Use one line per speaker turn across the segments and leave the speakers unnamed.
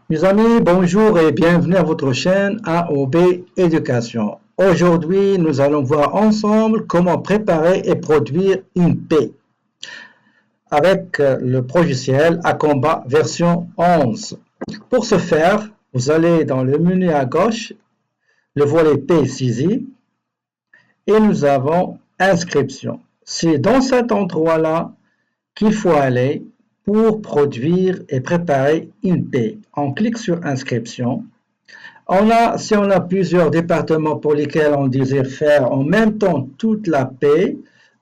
Mes amis, bonjour et bienvenue à votre chaîne AOB Éducation. Aujourd'hui, nous allons voir ensemble comment préparer et produire une paie avec le logiciel Acomba version 11. Pour ce faire, vous allez dans le menu à gauche, le volet paie saisie et nous avons inscription. C'est dans cet endroit-là qu'il faut aller pour produire et préparer une paie. On clique sur inscription. Si on a plusieurs départements pour lesquels on désire faire en même temps toute la paie,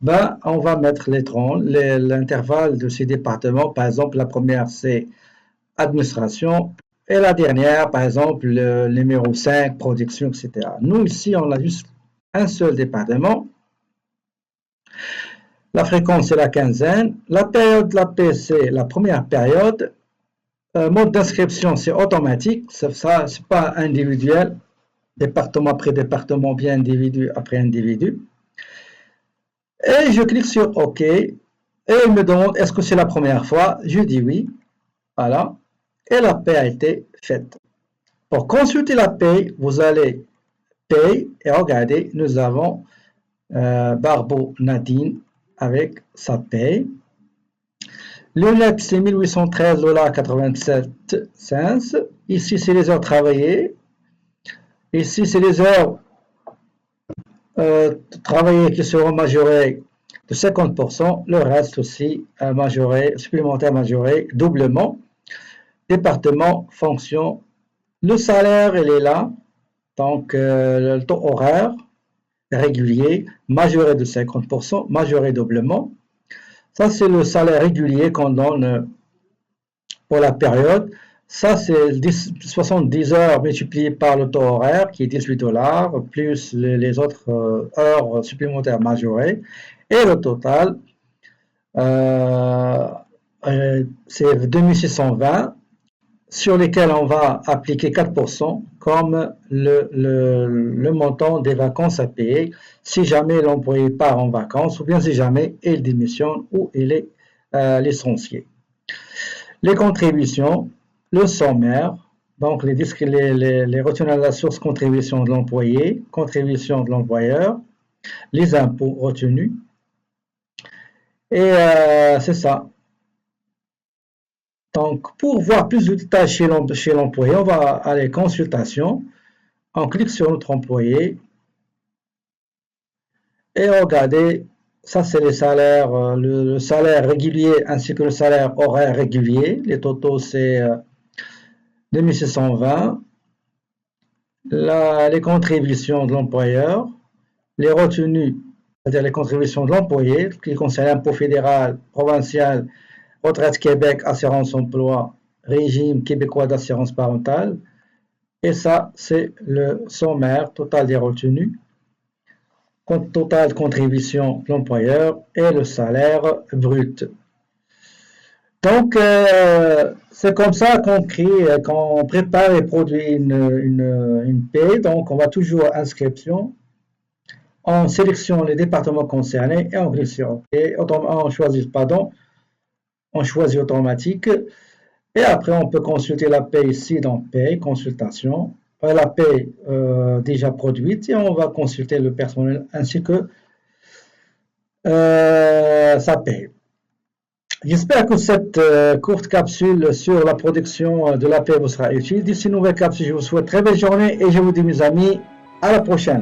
on va mettre l'intervalle de ces départements. Par exemple, la première c'est administration et la dernière, par exemple, le numéro 5, production, etc. Nous ici, on a juste un seul département. La fréquence, c'est la quinzaine. La période de la paie, c'est la première période. Mode d'inscription, c'est automatique. Ça, c'est pas individuel. Département après département, bien individu après individu. Et je clique sur OK. Et il me demande, est-ce que c'est la première fois? Je dis oui. Voilà. Et la paie a été faite. Pour consulter la paie, vous allez paie et regardez, nous avons Barbeau Nadine avec sa paie. Le net, c'est 1813,87 $. Ici, c'est les heures travaillées. Ici, c'est les heures travaillées qui seront majorées de 50%. Le reste aussi majoré, supplémentaire majoré, doublement. Département, fonction. Le salaire, il est là. Donc, le taux horaire régulier, majoré de 50%, majoré doublement. Ça, c'est le salaire régulier qu'on donne pour la période. Ça, c'est 70 heures multipliées par le taux horaire, qui est 18 $, plus les autres heures supplémentaires majorées. Et le total, c'est 2620, sur lesquels on va appliquer 4% comme le montant des vacances à payer si jamais l'employé part en vacances ou bien si jamais il démissionne ou il est licencié. Les contributions, le sommaire, donc les retenues à la source, contribution de l'employé, contribution de l'employeur, les impôts retenus, et c'est ça. Donc, pour voir plus de détails chez l'employé, on va aller consultation, on clique sur notre employé et regardez, ça c'est les salaires, le salaire régulier ainsi que le salaire horaire régulier. Les totaux c'est 2620. Les contributions de l'employeur, les retenues, c'est-à-dire les contributions de l'employé, qui concernent l'impôt fédéral, provincial, Retraite Québec, assurance emploi, régime québécois d'assurance parentale. Et ça, c'est le sommaire total des retenues, total de contribution de l'employeur et le salaire brut. Donc, c'est comme ça qu'on prépare et produit une paie. Donc, on va toujours inscription. On sélectionne les départements concernés et on clique sur OK. On choisit automatique et après on peut consulter la paie ici dans paie, consultation, la paie déjà produite et on va consulter le personnel ainsi que sa paie. J'espère que cette courte capsule sur la production de la paie vous sera utile. D'ici une nouvelle capsule, je vous souhaite une très belle journée et je vous dis mes amis, à la prochaine.